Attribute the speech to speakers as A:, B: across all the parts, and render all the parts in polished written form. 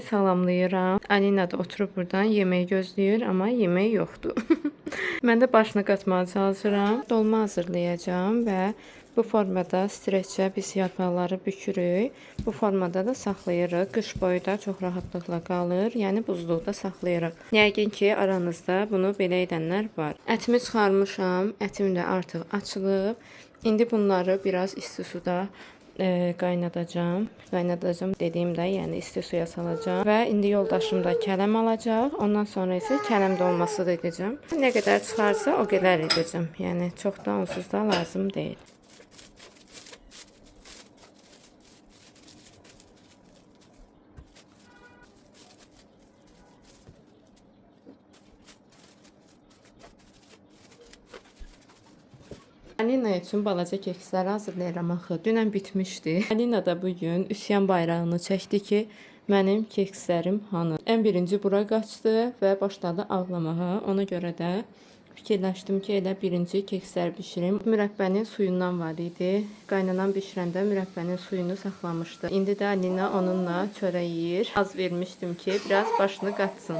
A: salamlayıram. Alina da oturub buradan yemək gözləyir, amma yemək yoxdur. Mən də başına qatmağa çalışıram. Dolma hazırlayacağam və bu formada streçə biz yarpaqları bükürük. Bu formada da saxlayırıq. Qış boyu da çox rahatlıqla qalır. Yəni buzluqda saxlayırıq. Yəqin ki, aranızda bunu belə edənlər var. Ətimi çıxarmışam. Ətim də artıq açılıb. İndi bunları biraz isti suda qaynadacağam. Qaynadacağım dediyimdə, yəni isti suya salacağım. Və indi yoldaşım da kələm alacaq. Ondan sonra isə kələm dolması da edəcəm. Nə qədər çıxarsa o qədər edəcəm. Yəni çox da onsuz da lazım deyil. Alina üçün balaca kekslər hazırlayıram axı. Dünən bitmişdi. Alina da bugün üsyan bayrağını çəkdi ki, mənim kekslərim hanı? Ən birinci bura qaçdı və başladı ağlamağa. Ona görə də fikirləşdim ki, elə birinci kekslər bişirim. Mürəbbənin suyundan var idi. Qaynanan bişirəndə mürəbbənin suyunu saxlamışdı. İndi də Alina onunla çörək yeyir. Az vermişdim ki, biraz başını qatsın.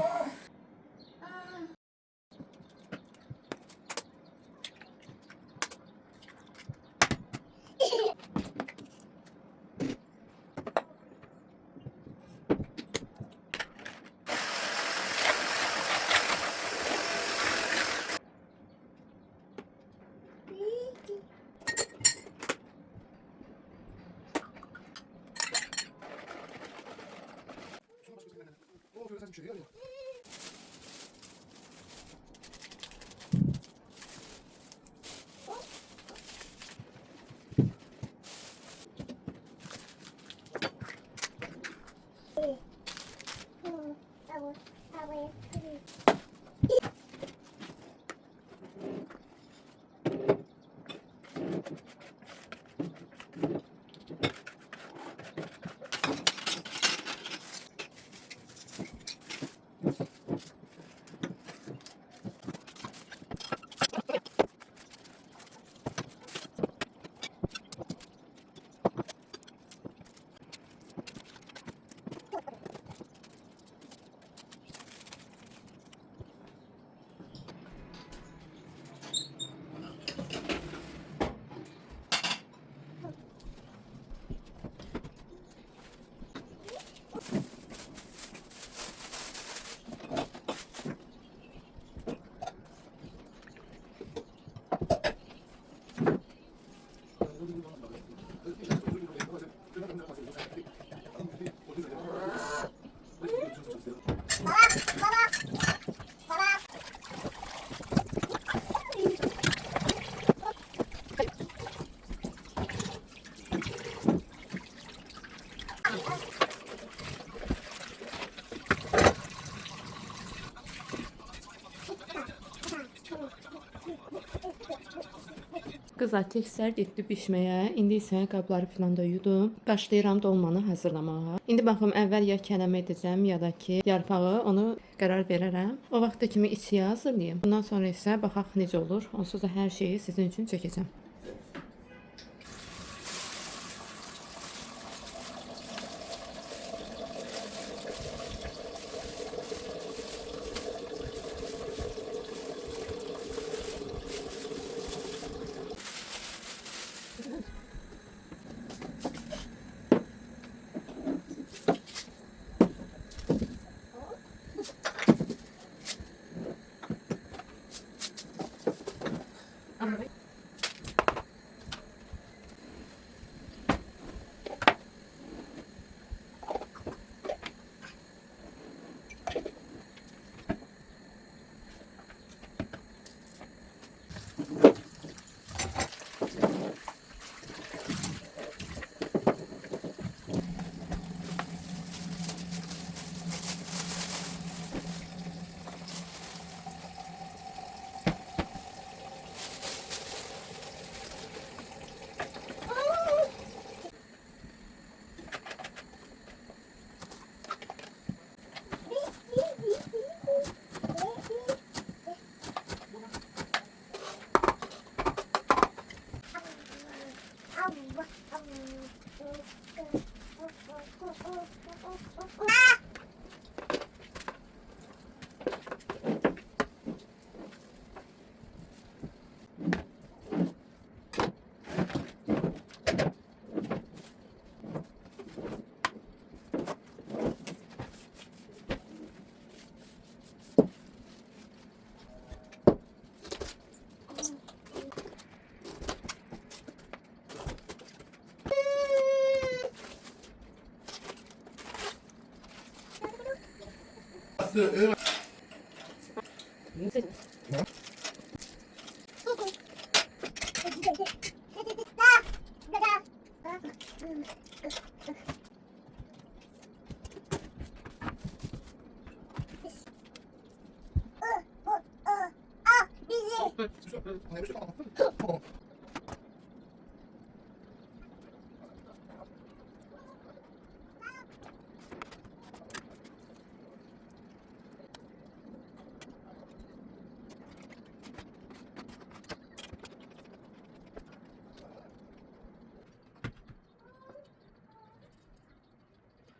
A: Qızlar, kekslər getdi bişməyə. İndi isə qabları falan da yudum. Başlayıram dolmanı hazırlamağa. İndi baxım, əvvəl ya kələmə edəcəm, ya da ki, yarpağı, onu qərar verərəm. O vaxta kimi içiyə hazırlayım. Bundan sonra isə baxaq necə olur. Onsuz da hər şeyi sizin üçün çəkəcəm.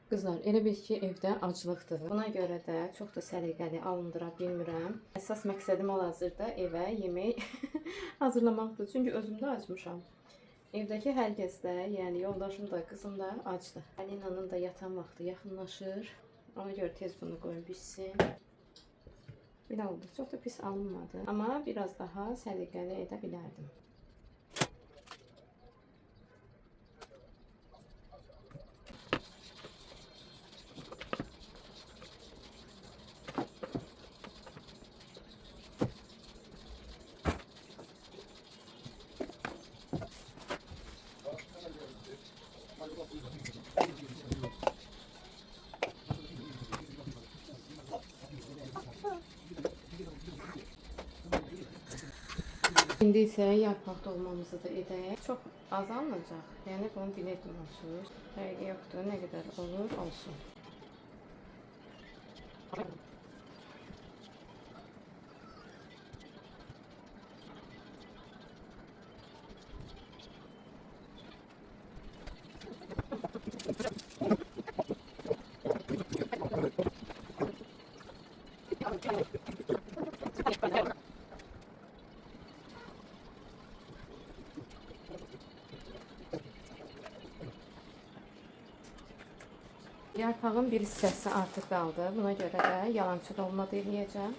A: Qızlar, elə bil ki, evdə aclıqdır. Buna görə də çox da səliqəli alındıra bilmirəm. Əsas məqsədim hal-hazırda evə yemək hazırlamaqdır. Çünki özüm də acmışam. Evdəki hər kəs də, yəni yoldaşım da, qızım da acdır. Alinanın da yatan vaxtı yaxınlaşır. Ona görə tez bunu qoyun bişsin. Belə oldu. Çox da pis alınmadı. Amma biraz daha səliqəli edə bilərdim. İndi isə yarpaq dolmamızı da edək. Çox az alınacaq. Yəni bunu bilirdim. Fərqi yoxdur. Nə qədər olur, olsun. Yarpağın bir hissəsi artıq qaldı. Buna görə də yalançı dolma da eləyəcəm.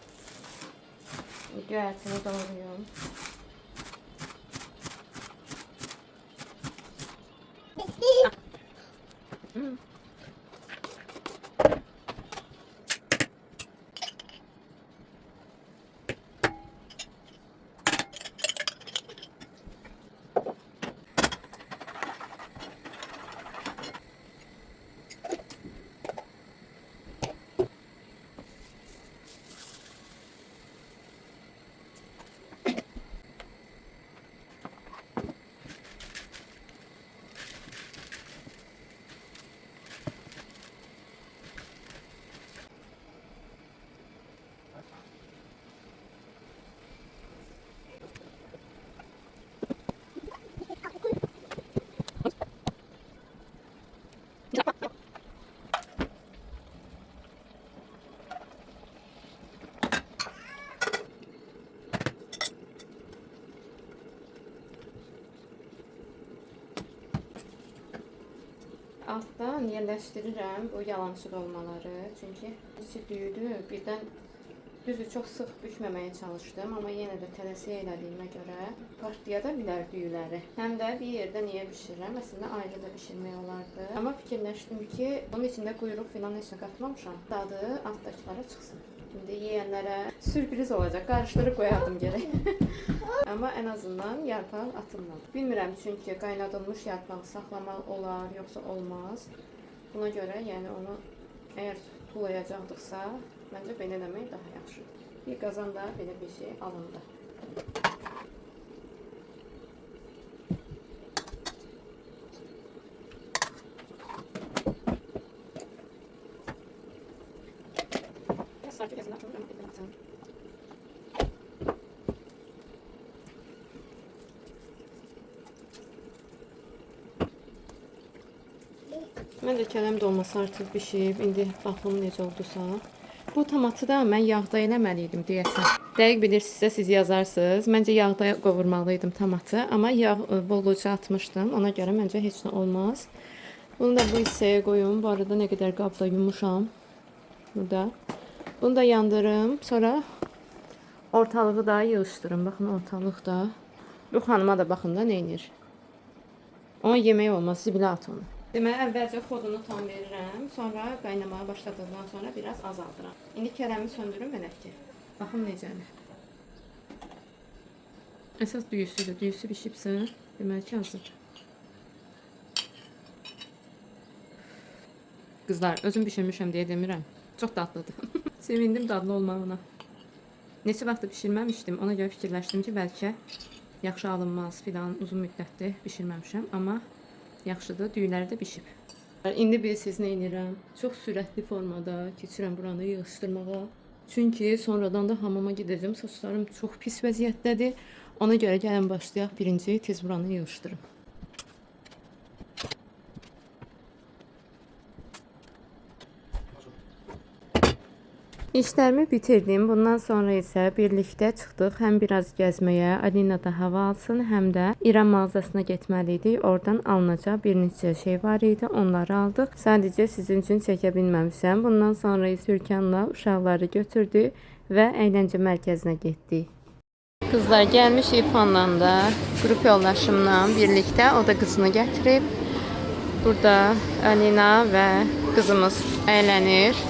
A: Göyərtini doğrayım. Altdan yerləşdirirəm bu yalançı dolmaları. Çünki içi düyüdür. Birdən düzü çox sıx bükməməyə çalışdım. Amma yenə də tələsiyə elədiyimə görə partlaya da bilər düyüləri. Həm də bir yerdə niyə bişirirəm? Əslində ayrı da bişirmək olardı. Amma fikirləşdim ki, bunun içində quyruq filan heç nə qatmamışam. Dadı altdakılara çıxsın. Şimdi yiyənlərə sürpriz olacaq. Qarışdırıb qoyardım gərək. Amma ən azından yarpaq atılmadı. Bilmirəm çünki qaynadılmış yarpaq saxlamaq olar, yoxsa olmaz. Buna görə yəni onu əgər tulayacaqdıqsa, məncə belə eləmək daha yaxşıdır. Bir qazanda belə bir şey alındı. Məncə kələm dolması artıq bişib. İndi baxım necə oldusa. Bu tomatı da mən yağda eləməliydim deyəsən. Dəqiq bilirsinizsə siz yazarsınız. Məncə yağda qovurmalıydım tomatı. Amma yağ bolluca atmışdım. Ona görə məncə heç nə olmaz. Bunu da bu hissəyə qoyum. Bu arada nə qədər qabda yumuşam. Burada. Bunu da yandırım. Sonra ortalığı da yığışdırım. Baxın ortalıq da. Bu xanıma da baxın da neynir. Ona yemək olmaz. Zibilə at onu. Deməli, əvvəlcə xodunu tam verirəm, sonra qaynamaya başladıqdan sonra biraz azaldıram. İndi kərəmi söndürüm elə ki. Baxın necədir. Əsas düyüsüdür. Düyüsü bişibsə, deməli ki, hazır. Qızlar, özüm bişirmişəm deyə demirəm. Çox dadlıdır. Sevindim dadlı olmağına. Neçə vaxtdır bişirməmişdim. Ona görə fikirləşdim ki, bəlkə yaxşı alınmaz filan, uzun müddətdir bişirməmişəm, amma yaxşıdır, düyüləri də bişib. İndi siz nə edirəm? Çox sürətli formada keçirəm buranı yığışdırmağa. Çünki sonradan da hamama gedəcəm. Saçlarım çox pis vəziyyətdədir. Ona görə gəlin başlayaq. Birinci tez buranı yığışdırım. İşlərimi bitirdim. Bundan sonra isə birlikdə çıxdıq. Həm biraz gəzməyə, Alina da hava alsın, həm də İran mağazasına getməli idik. Oradan alınacaq bir neçə şey var idi. Onları aldıq. Sadəcə sizin üçün çəkə bilməmişəm. Bundan sonra Türkanla uşaqları götürdük və əyləncə mərkəzinə getdik. Qızlar gəlmişik İrfanla da, qrup yoldaşımla birlikdə. O da qızını gətirib. Burada Alina və qızımız əylənir.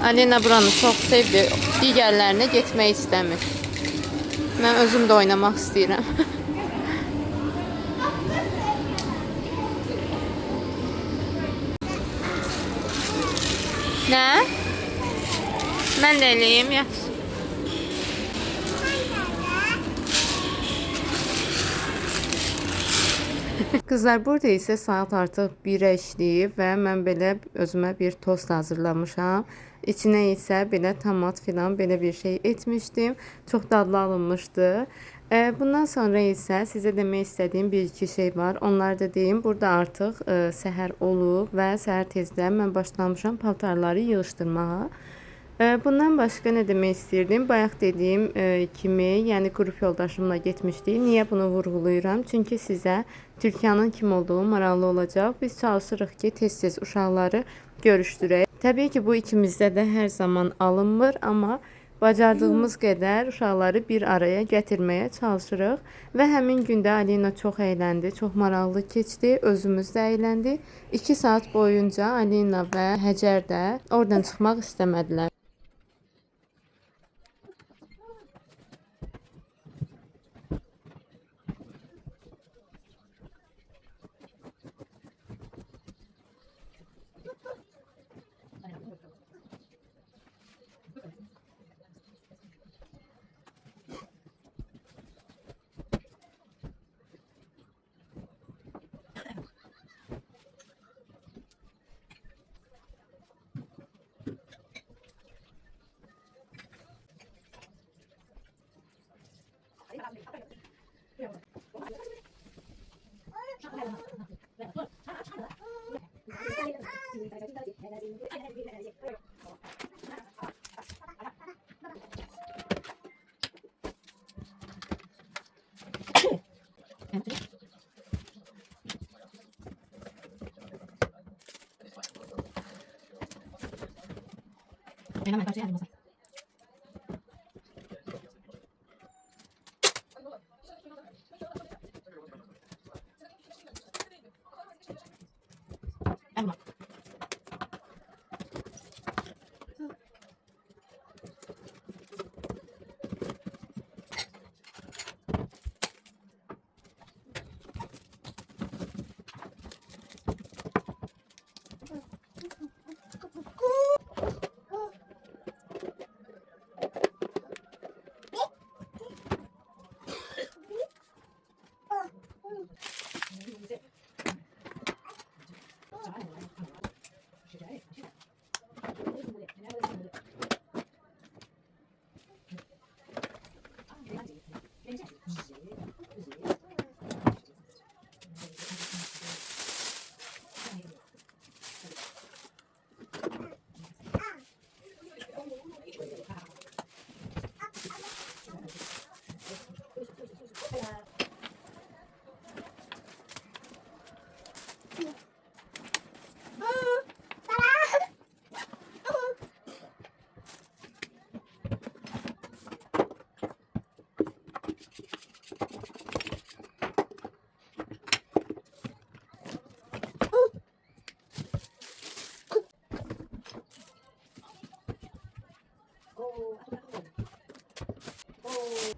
A: Alina buranı çox sevdi. Digərlərinə getmək istəmir. Mən özüm də oynamaq istəyirəm. Nə? Mən də eləyim, yat. Qızlar, burada isə saat artıq 1-ə işləyib və mən belə özümə bir tost hazırlamışam. İçinə isə belə tomat filan belə bir şey etmişdim. Çox dadlı alınmışdı. Bundan sonra isə sizə demək istədiyim bir-iki şey var. Onları da deyim. Burada artıq səhər olub və səhər tezdən mən başlamışam paltarları yığışdırmağa. Bundan başqa nə demək istirdim? Bayaq dediyim kimi, yəni qrup yoldaşımla getmişdik. Niyə bunu vurğulayıram? Çünki sizə Türkanın kim olduğu maraqlı olacaq. Biz çalışırıq ki, tez-tez uşaqları görüşdürək. Təbii ki, bu ikimizdə də hər zaman alınmır, amma bacardığımız qədər uşaqları bir araya gətirməyə çalışırıq. Və həmin gündə Alina çox əyləndi, çox maraqlı keçdi, özümüz də əyləndik. 2 saat boyunca Alina və Həcər də oradan çıxmaq istəmədilər.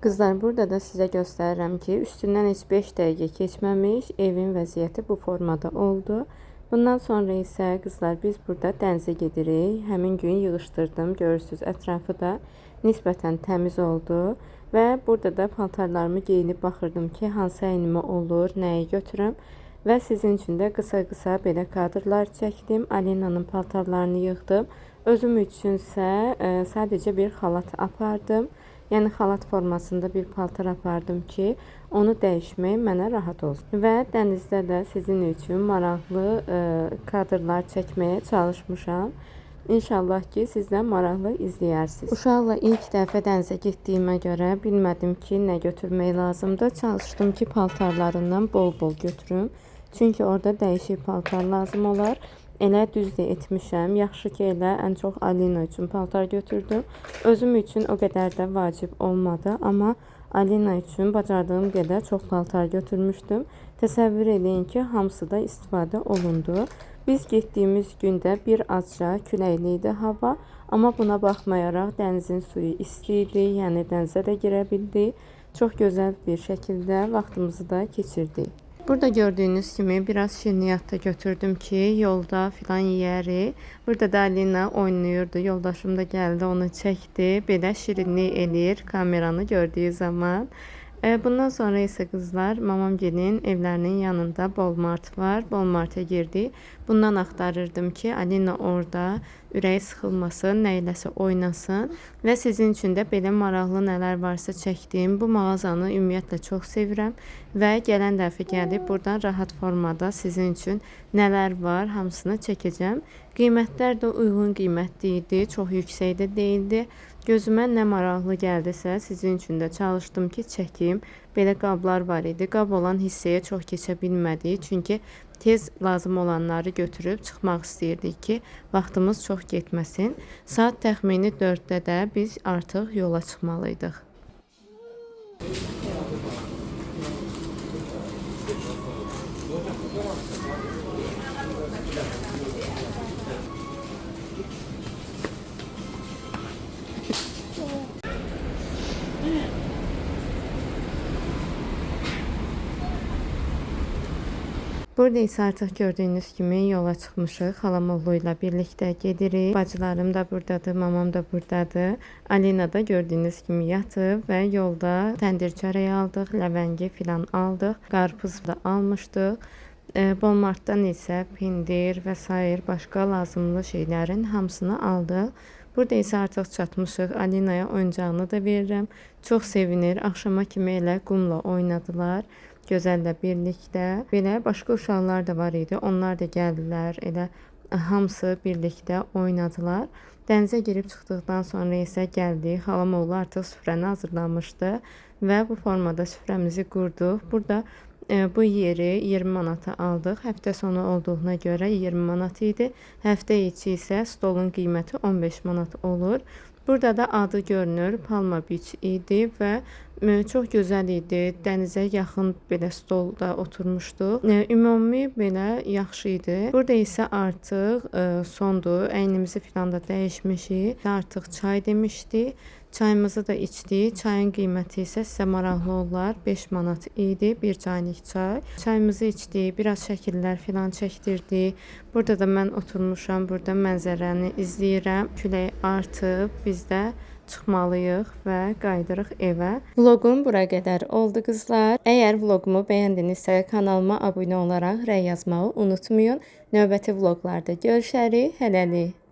A: Qızlar, burada da sizə göstərirəm ki, üstündən heç 5 dəqiqə keçməmiş evin vəziyyəti bu formada oldu. Bundan sonra isə qızlar, biz burada dənizə gedirik. Həmin gün yığışdırdım. Görürsüz, ətrafı da nisbətən təmiz oldu. Və burada da paltarlarımı geyinib baxırdım ki, hansı əynimə olur, nəyi götürüm. Və sizin üçün də qısa-qısa belə kadrlar çəkdim. Alinanın paltarlarını yığdım. Özüm üçünsə sadəcə bir xalat apardım. Yəni xalat formasında bir paltar apardım ki, onu dəyişmək mənə rahat olsun. Və dənizdə də sizin üçün maraqlı kadrlar çəkməyə çalışmışam. İnşallah ki, siz də maraqlı izləyərsiniz. Uşaqla ilk dəfə dənizə getdiyimə görə bilmədim ki, nə götürmək lazımdır. Çalışdım ki, paltarlarından bol-bol götürüm. Çünki orada dəyişik paltar lazım olar. Elə düzdür etmişəm. Yaxşı ki, elə ən çox Alina üçün paltar götürdüm. Özüm üçün o qədər də vacib olmadı. Amma Alina üçün bacardığım qədər çox paltar götürmüşdüm. Təsəvvür edin ki, hamısı da istifadə olundu. Biz getdiyimiz gündə bir azca küləkli idi hava. Amma buna baxmayaraq dənizin suyu isti idi. Yəni dənizə də girə bildik. Çox gözəl bir şəkildə vaxtımızı da keçirdik. Burada gördüğünüz kimi biraz şirniyyat da götürdüm ki, yolda filan yiyərik. Burada da Alina oynayırdı. Yoldaşım da gəldi, onu çəkdi. Belə şirinlik eləyir kameranı gördüyü zaman. Bundan sonra isə qızlar, mamamgilin evlərinin yanında Walmart var. Walmart'a girdik. Bundan axtarırdım ki, Alina orada ürəyi sıxılmasın, nə iləsə oynasın. Və sizin üçün də belə maraqlı nələr varsa çəkdiyim bu mağazanı ümumiyyətlə çox sevirəm. Və gələn dəfə gəlib buradan rahat formada sizin üçün nələr var, hamısını çəkəcəm. Qiymətlər də uyğun qiymətli idi, çox yüksək də değildi. Gözümə nə maraqlı gəldisə, sizin üçün də çalışdım ki, çəkim. Belə qablar var idi. Qab olan hissəyə çox keçə bilmədik. Çünki tez lazım olanları götürüb çıxmaq istəyirdik ki, vaxtımız çox getməsin. Saat təxmini 4-də də biz artıq yola çıxmalıydıq. Burada isə artıq gördüyünüz kimi yola çıxmışıq. Xalam oğlu ilə birlikdə gedirik. Bacılarım da buradadır, mamam da buradadır. Alina da gördüyünüz kimi yatıb və yolda təndir çörəyi aldıq, ləvəngi filan aldıq. Qarpız da almışdıq. Walmartdan isə pendir və sair başqa lazımlı şeylərin hamısını aldıq. Burada isə artıq çatmışıq. Alinaya oyuncağını da verirəm. Çox sevinir. Axşama kimi elə qumla oynadılar. Gözəllə birlikdə. Belə başqa uşaqlar da var idi. Onlar da gəldilər. Elə hamısı birlikdə oynadılar. Dənizə girib çıxdıqdan sonra isə gəldik. Xalam oğlu artıq süfrəni hazırlamışdı və bu formada süfrəmizi qurduq. Burada bu yeri 20 manata aldıq. Həftə sonu olduğuna görə 20 manat idi. Həftə içi isə stolun qiyməti 15 manat olur. Burada da adı görünür Palma Beach idi və çox gözəl idi. Dənizə yaxın belə stolda oturmuşduq. Ümumi belə yaxşı idi. Burada isə artıq sondur. Əynimizi filan da dəyişmişik. Artıq çay demişdik. Çayımızı da içdik. Çayın qiyməti isə sizə maraqlı olar. 5 manat idi. Bir çaynik çay. Çayımızı içdik. Biraz şəkillər filan çəkdirdik. Burada da mən oturmuşam. Burada mənzərəni izləyirəm. Külək artıb. Biz də çıxmalıyıq və qayıdırıq evə. Vloqum bura qədər oldu qızlar. Əgər vloqumu bəyəndinizsə kanalıma abunə olaraq rəy yazmağı unutmayın. Növbəti vloqlarda görüşərik. Hələlik.